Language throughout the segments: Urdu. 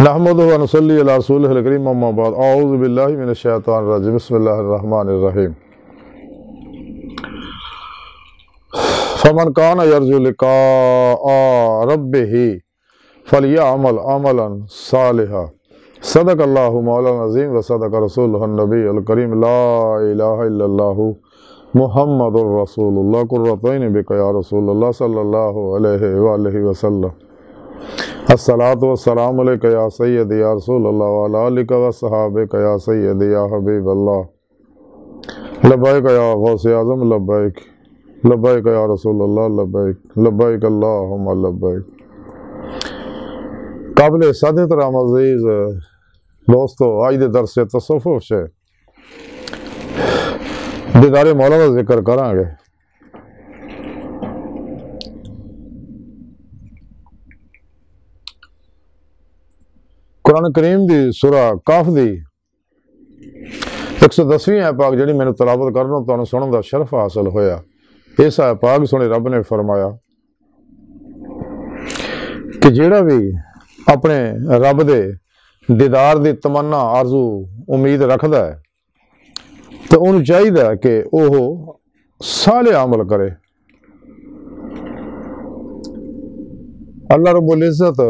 نحمدہ و نصلی علی رسولہ الکریم اما بعد اعوذ باللہ من الشیطان الرجیم بسم اللہ الرحمن الرحیم فمن کان یرجو لقاء ربہ فلیعمل عملا صالحا صدق اللہ مولانا العظیم و صدق رسولہ النبی الکریم لا الہ الا اللہ محمد الرسول اللہ قرۃ عین بک یا رسول اللہ صلی اللہ علیہ وآلہ وسلم الصلاۃ والسلام علیک یا سیدی یا رسول اللہ وعلی آلک و صحابک یا سیدی یا حبیب اللہ لبیک یا غوث اعظم لبیک لبیک یا رسول اللہ لبیک لبیک اللہم لبیک۔ قابل صد احترام عزیز دوستو، آج دے درس تصوف سے دیدار مولا کا ذکر کریں گے۔ قرآن کریم دی سورہ کاف دی 110ویں آیت پاک جڑی میں نے تلاوت کرنا تو سنن دا شرف حاصل ہویا۔ اس آیت پاک سنے رب نے فرمایا کہ جیڑا بھی اپنے رب دے دیدار دی تمنا آرزو امید رکھدا ہے تو انہوں چاہیے کہ وہ صالح عمل کرے۔ اللہ رب العزت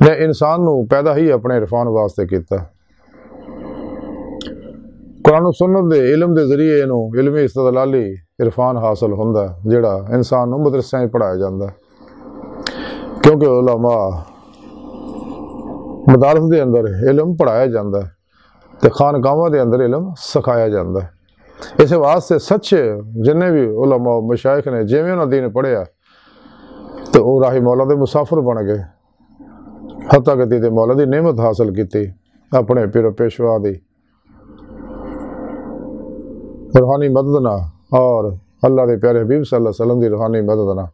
نے انسان نو پیدا ہی اپنے عرفان واسطے کیتا۔ قرآن و سنت دے علم دے ذریعے انہوں علمی استدلالی عرفان حاصل ہوندا ہے جڑا انسان نو مدرسے میں پڑھایا جاندہ ہے، کیونکہ علماء مدارس دے اندر علم پڑھایا جاندہ ہے تے خانقاہاں دے اندر علم سکھایا جاندہ ہے۔ اس واسطے سچے جنہیں بھی علماء مشائخ نے جیویں انہاں دین پڑھیا تو وہ راہ مولا دے مسافر بن گئے، حتیٰ کہ تے مولا دی نعمت حاصل کیتی اپنے پیر و پیشوا دی روحانی مدد نہ اور اللہ دے پیارے حبیب صلی اللہ علیہ وسلم دی روحانی مدد نہ،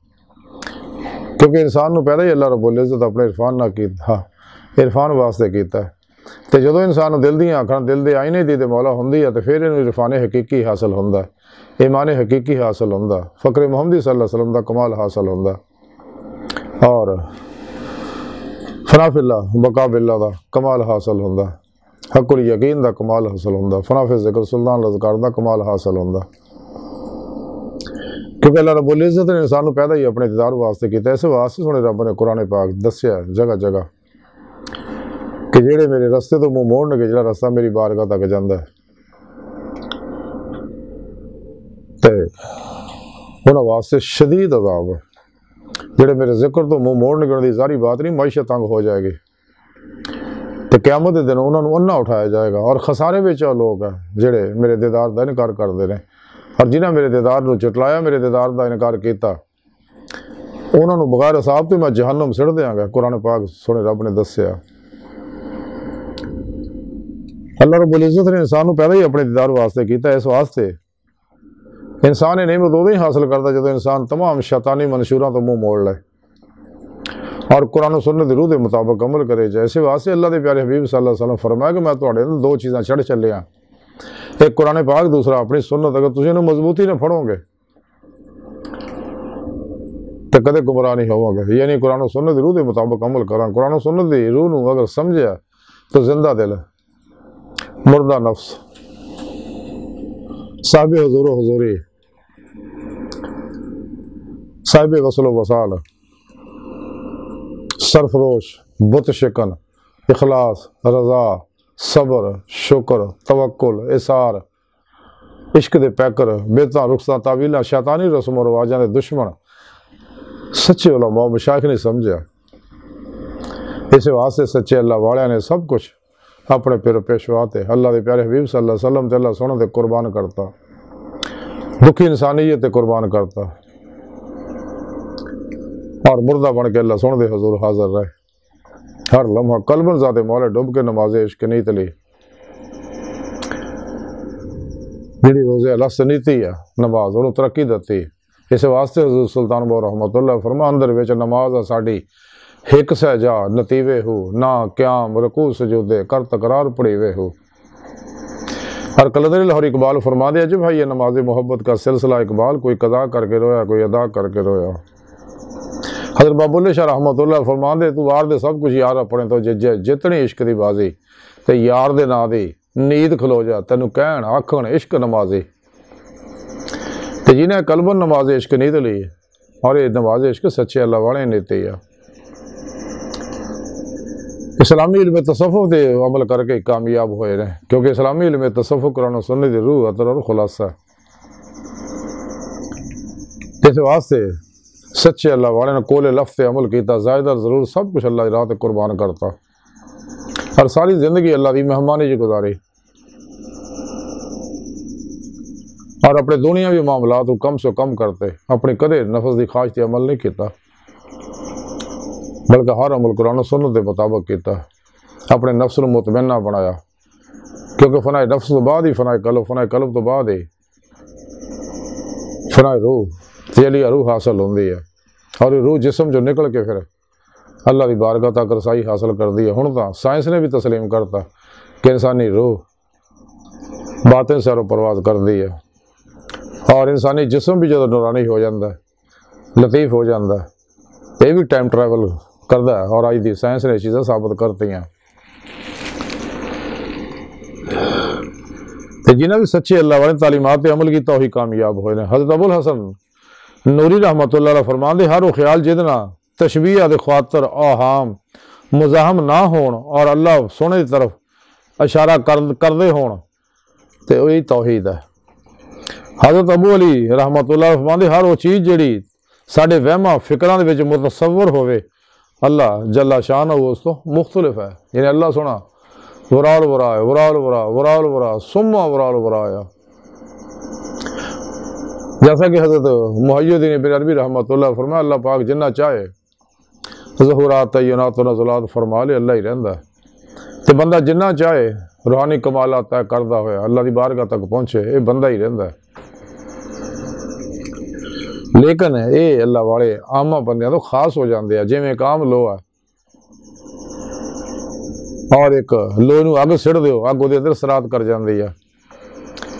کیونکہ انسان نو پیدا ہی اللہ رب العزت اپنے عرفان نہ کیتا، عرفان واسطے کیتا ہے۔ تے جدو انسان دل دی آنکھاں دل دے آئینے دی تے مولا ہوندی ہے تے پھر انہوں عرفان حقیقی حاصل ہوندا ہے، ایمان حقیقی حاصل ہوندا ہے، فقر محمدی صلی اللہ علیہ وسلم دا کمال حاصل ہوندا ہے اور فنا فی اللہ بقا باللہ دا کمال حاصل ہوندا ہے، حق الیقین دا کمال حاصل ہوندا ہے، فنا فی ذکر سلطان الاذکار دا کمال حاصل ہوندا ہے، کیونکہ اللہ رب العزت نے انسان کو پیدا ہی اپنے دیدار واسطے کیتا ہے۔ اس واسطے سونے رب نے قرآن پاک دسیا جگہ جگہ کہ جیڑے میرے رستے تو منہ موڑن گے، جڑا رستہ میری بارگاہ تک جاندا ہے تے انہاں واسطے شدید عذاب ہے۔ جڑے میرے ذکر تو منہ موڑن گے، دی ساری بات نہیں، معیشت تنگ ہو جائے گی تو قیامت دے دن انہوں نے انہاں اٹھایا جائے گا، اور خسارے وچ لوگ ہیں جڑے میرے دیدار دا انکار کردے نے، اور جنہاں میرے دیدار نو چٹلایا، میرے دیدار دا انکار کیتا، انہوں نے بغیر حساب تو میں جہنم سڑ دیاں گا۔ قرآن پاک سونے رب نے دسیا۔ اللہ رب العزت نے انسان کو پیدا ہی اپنے دیدار واسطے کیتا ہے۔ اس واسطے انسان نے نعمت ادو ہی حاصل کرتا جب انسان تمام شیطانی منشوراں تو منہ موڑ لے اور قرآن و سنت روح دے مطابق عمل کرے جائے۔ اس واسطے اللہ دے پیارے حبیب صلی اللہ علیہ وسلم فرمایا کہ میں تواڈے نال دو چیزاں چڑھ چلے ہاں، ایک قرآن پاک، دوسرا اپنی سنت۔ اگر تسی انہوں مضبوطی نہ پڑھو گے تو کدے گمراہ نہیں ہوو گے، یعنی قرآن و سنت روح دے مطابق عمل کرن۔ قرآن و سنت دی روح نو اگر سمجھیا تو زندہ دل، مردہ نفس، صاحب حضور و حضوری، صاحب وصل و وصال، سرفروش، بت شکن، اخلاص، رضا، صبر، شکر، توکل، اثار، عشق دے پیکر، بیتاں رخصتاں تعویلاں، شیطانی رسم و رواجاں دے دشمن سچے علماء مشائخ نہیں سمجھا۔ اس واسطے سچے اللہ والے نے سب کچھ اپنے پیر پیشوا تے اللہ دے پیارے حبیب صلی اللہ علیہ وسلم تے اللہ سونے تے قربان کرتا، دکھی انسانیت تے قربان کرتا، اور مردہ بن کے اللہ سونے دے حضور حاضر رہے۔ ہر لمحہ قلبن ذات مولا ڈب کے نماز عشق نیت لی، جڑی روزے اللہ سے نیتی ہے نماز انہوں ترقی دتی۔ اس واسطے حضور سلطان بہو رحمت اللہ فرما اندر ویچ نماز ساڑی ہک سہ جا نتیوے ہو، نہ قیام رکوع سجودے کر تکرار پڑھی وے ہو۔ اور قلندر لاہور اقبال فرما دیا جی بھائی یہ نماز محبت کا سلسلہ اقبال، کوئی قضا کر کے رویا کوئی ادا کر کے رویا، حضرت بابولے شاہ رحمت اللہ فرمان دے تو وار دے سب کچھ یار اپنے تو جتنی عشق دی بازی تے یار دے نا دی نیند کھلو جا تینوں کہن آکھن عشق نمازی تے جنہیں قلباً نماز عشق نہیں تے لی اور یہ نماز عشق سچے اللہ والے نیتے ہیں۔ اسلامی علم تصوف دے عمل کر کے کامیاب ہوئے رہے کیونکہ اسلامی علم تصوف قرآن و سنت دی روح اثر اور خلاصہ ہے۔ اس واسطے سچے اللہ والے نے کول لفظ سے عمل کیتا زائدہ ضرور سب کچھ اللہ کی راہ تے قربان کرتا اور ساری زندگی اللہ دی مہمانی جی گزاری اور اپنے دنیاوی معاملات کو کم سے کم کرتے اپنی کدے نفس دی خواہش تے عمل نہیں کیتا بلکہ ہر عمل قرآن و سنت کے مطابق کیتا اپنے نفس کو مطمئنہ بنایا کیونکہ فنائے نفس تو بعد ہی فنائے قلب تو بعد ہی فنائے روح تیلی روح حاصل ہوندی ہے اور یہ روح جسم جو نکل کے پھر اللہ دی بارگاہ تک رسائی حاصل کر دی ہے۔ ہن تو سائنس نے بھی تسلیم کرتا کہ انسانی روح باطن سے رو پرواز کر دی ہے اور انسانی جسم بھی جدو نورانی ہو جاندہ ہے لطیف ہو جاندہ ہے یہ بھی ٹائم ٹریول کردہ ہے اور آج دی سائنس نے چیزیں ثابت کرتی ہیں۔ جنہیں بھی سچے اللہ والے تعلیمات پہ عمل کیتا وہی کامیاب ہوئے ہیں۔ حضرت ابو الحسن نوری رحمت اللہ علیہ فرمان دے ہر وہ خیال جدنا تشبیہ دے خاطر اوہام مزاحم نہ ہون اور اللہ سونے دی طرف اشارہ کردے ہون تے وہی توحید ہے۔ حضرت ابو علی رحمت اللہ علیہ فرمان دے ہر وہ چیز جڑی ساڑھے وہمہ فکران دے وچ متصور ہوئے اللہ جل شان اس تو مختلف ہے، یعنی اللہ سونا ورال ورا ہے ورال ورا ورال ورا سمہ ورال ورا ہے، جیسا کہ حضرت محی الدین ابن عربی رحمۃ اللہ فرمایا اللہ پاک جنہ چاہے ظہورات تعینات و نزلات فرما لے اللہ ہی رہندا ہے تے بندہ جنہ چاہے روحانی کمالات طے کردہ ہوئے اللہ دی بارگاہ تک پہنچے یہ بندہ ہی رہندا ہے۔ لیکن اے اللہ والے عامہ بندیاں تو خاص ہو جاندے ہیں جویں ایک عام لو ہے اور ایک لوہے نو اگ سڑ دیو اگ دے اندر سرات کر جاندی ہے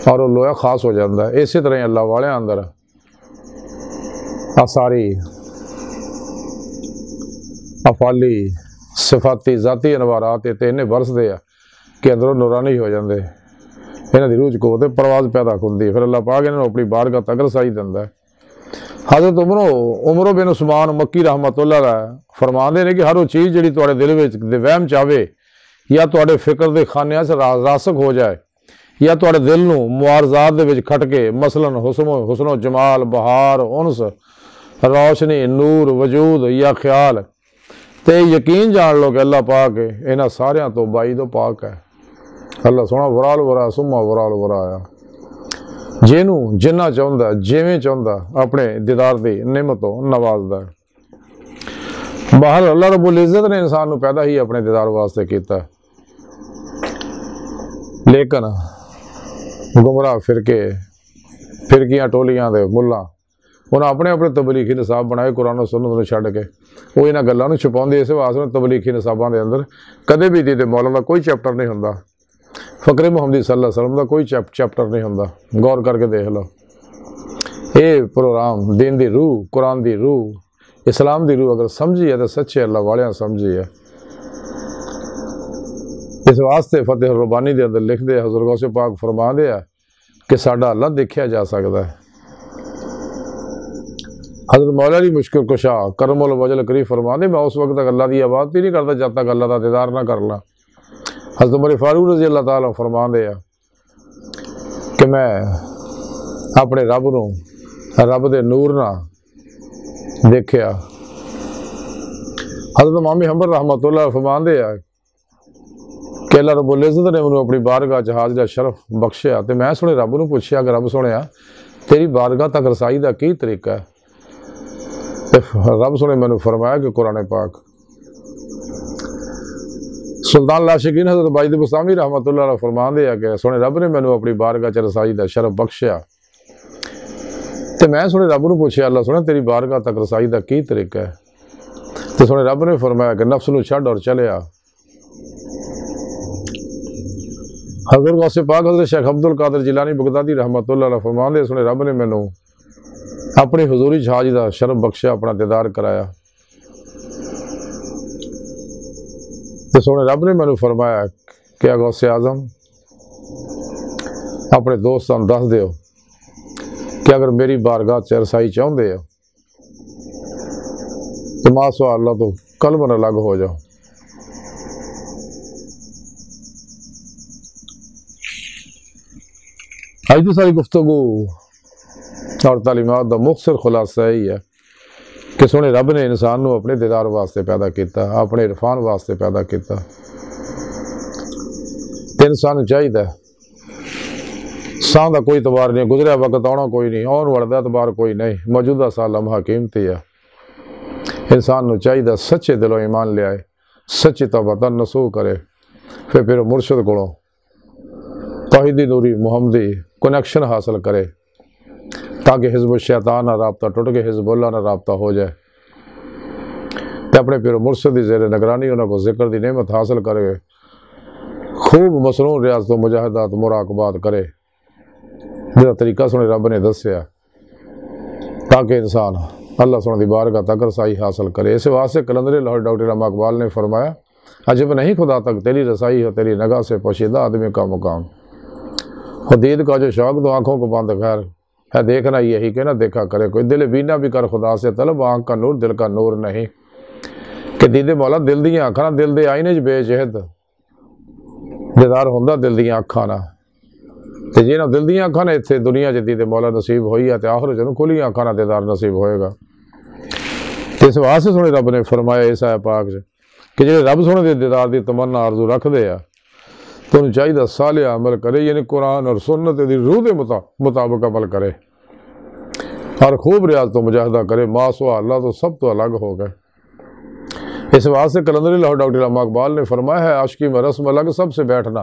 اور وہ لوہا خاص ہو جاندہ ہے۔ اسی طرح اللہ والے اندر ساری افعالی صفاتی ذاتی انوارات انہیں برس دے کہ اندروں نورانی ہو جاندے انہاں دی روح کو پرواز پیدا کردی ہے، پھر اللہ پاک انہوں اپنی بارگاہ تک رسائی دیندا ہے۔ حضرت عمر بن عثمان مکی رحمت اللہ علیہ فرماندے نے کہ ہر وہ چیز جڑی تواڈے دل وچ وہم چاہے یا تواڈے فکر دے خانیاں سے راسخ ہو جائے یا تواڈے دل نو معارضات دے وچ کھٹ کے مثلا حسن و جمال بہار انس روشنی نور وجود یا خیال تے یقین جان لو کہ اللہ پاک انہاں ساریاں تو بائی تو پاک ہے۔ اللہ سونا ورال ورا سما ورال ورا آیا جنوں جنہ چاہتا جویں چاہتا اپنے دیدار دی نعمتوں نوازدا ہے۔ باہر اللہ رب العزت نے انسان نو پیدا ہی اپنے دیدار واسطے کیتا ہے، لیکن گمراہ فرقیاں ٹولیاں دے ملہ انہاں اپنے اپنے تبلیغی نصاب بنائے قرآن و سنت نو چھڈ کے وہ انہاں گلاں نو چھپاؤندے اس واسطے تبلیغی نصاباں دے اندر کدے بھی دی مولا دا کوئی چیپٹر نہیں ہوندا، فقر محمدی صلی اللہ علیہ وسلم دا کوئی چیپٹر نہیں ہوندا، غور کر کے دیکھ لو۔ اے پروگرام دین دی روح قرآن دی روح اسلام دی روح اگر سمجھی ہے تو سچے اللہ والیاں سمجھی ہے۔ اس واسطے فتح الربانی دے اندر لکھ دے حضرت غوث پاک فرما دے کہ ساڈا اللہ دیکھیا جا سکتا ہے۔ حضرت مولا علی مشکل کشا کرم الوجل کریم فرما دے میں اس وقت تک اللہ دی عبادت ہی نہیں کرتا جب تک اللہ دا دیدار نہ کر لا۔ حضرت عمر فاروق رضی اللہ تعالیٰ فرما دے کہ میں اپنے رب دے نور نہ دیکھیا۔ حضرت مامی حنبل رحمۃ اللہ فرما دے کہ اللہ رب العزت نے مجھے اپنی بارگاہ جہاز کا شرف بخشیا تو میں سنے رب نو پوچھیا کہ رب سنیا تیری بارگاہ تک رسائی کا کی طریقہ ہے؟ رب سنے میں نے فرمایا کہ قرآن پاک۔ سلطان العاشقین حضرت باجد بسطامی رحمۃ اللہ علیہ فرمان دے کہ سونے رب نے میں اپنی بارگاہ چ رسائی کا شرف بخشیا تو میں سونے رب نو پوچھیا اللہ سونے تیری بارگاہ تک رسائی کا کی طریقہ ہے؟ تو سونے رب نے فرمایا کہ نفس نو چھڈ اور چلے آ۔ حضرت غوث پاک حضرت شیخ عبد القادر جیلانی بغدادی رحمۃ اللہ علیہ فرمان دے سونے رب نے مینوں اپنی حضوری جہاز کا شرف بخشیا اپنا دیدار کرایا تو سونے رب نے مینوں فرمایا کہ غوث اعظم اپنے دوستاں دس دیو کہ اگر میری بارگاہ چ رسائی چاہتے ہو تو ماں سوا اللہ تو قلب نہ الگ ہو جاؤ۔ آج تو ساری گفتگو اور تعلیمات کا مختصر خلاصہ یہی ہے کہ سونے رب نے انسان نو اپنے دیدار واسطے پیدا کیتا، اپنے عرفان واسطے پیدا کیتا، تے انسان چاہیے ساں دا کوئی اعتبار نہیں، گزریا وقت آنا کوئی نہیں، آن والا اعتبار کوئی نہیں، موجودہ سال لمحہ قیمتی ہے۔ انسان نو چاہیے سچے دلوں ایمان لے آئے، سچی توبہ نصوح کرے، پھر مرشد کو توحیدی نوری محمدی کنیکشن حاصل کرے تاکہ حزب الشیطان نہ رابطہ ٹوٹ کے حزب اللہ نہ رابطہ ہو جائے، تے اپنے پھر مرشد دی زیر نگرانی انہوں کو ذکر دی نعمت حاصل کرے، خوب مصنون ریاضت و مجاہدات مراقبات کرے جہاں طریقہ سنے رب نے دسیا تاکہ انسان اللہ سنے دی بارگاہ تک رسائی حاصل کرے۔ اس واسطے کلندر لاہور ڈاکٹر علامہ اقبال نے فرمایا عجب نہیں خدا تک تیری رسائی ہو، تیری نگاہ سے پوشیدہ آدمی کا مقام، خدید کا جو شوق تو آنکھوں کو بند خیر ہے دیکھنا یہی کہ نہ دیکھا کرے کوئی، دل بینا بھی کر خدا سے طلب، آنکھ کا نور دل کا نور نہیں، کہ دید مولا دل دیاں آنکھاں دل دے آئینے بے جہد دیدار ہوندہ دل دیاں آنکھاں نہ، تے جی نہ دل دیاں آنکھاں نے اتھے دنیا جے دید مولا نصیب ہوئی ہے تے آخر جنوں کھلی آنکھاں نہ دیدار نصیب ہوئے گا۔ اس واسطے سونے رب نے فرمایا اس آیت پاک سے کہ جڑے رب سونے دے دیدار دی تمنا آرزو رکھ دے تو انہوں چاہیے صالح عمل کرے، یعنی قرآن اور سنت دی روح دے مطابق عمل کرے اور خوب ریاضت و مجاہدہ کرے، ماں سوا اللہ تو سب تو الگ ہو گئے۔ اس واسطے کلندر لاہور ڈاکٹر علامہ اقبال نے فرمایا ہے عاشقی میں رسم الگ سب سے بیٹھنا،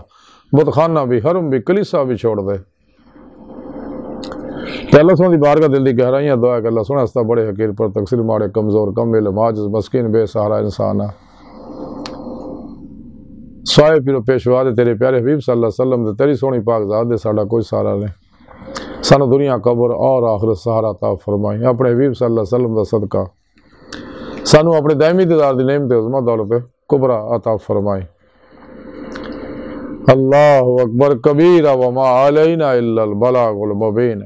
بتخانہ بھی حرم بھی کلیسا بھی چھوڑ دے۔ تو اللہ سونے دی بارگاہ دل دی گہرائیاں دعا ہے کہ اللہ سونے ہستا بڑے حقیر پر تقصیر ماڑے کمزور کم علم عاجز مسکین بے سہارا انسان ہے، سوائے پیرو پیشوا دے تیرے پیارے حبیب صلی اللہ علیہ وسلم دے تیری سونی پاک ذات دے ساڑا کوئی سہارا نہیں، سانو دنیا قبر اور آخرت سہارا عطا فرمائی، اپنے حبیب صلی اللہ علیہ وسلم دا صدقہ سانو اپنے دائمی دیدار دی نعمت عظمت دولت کبرا عطا فرمائی۔ اللہ اکبر کبیرہ وما علینا الا البلاغ المبین۔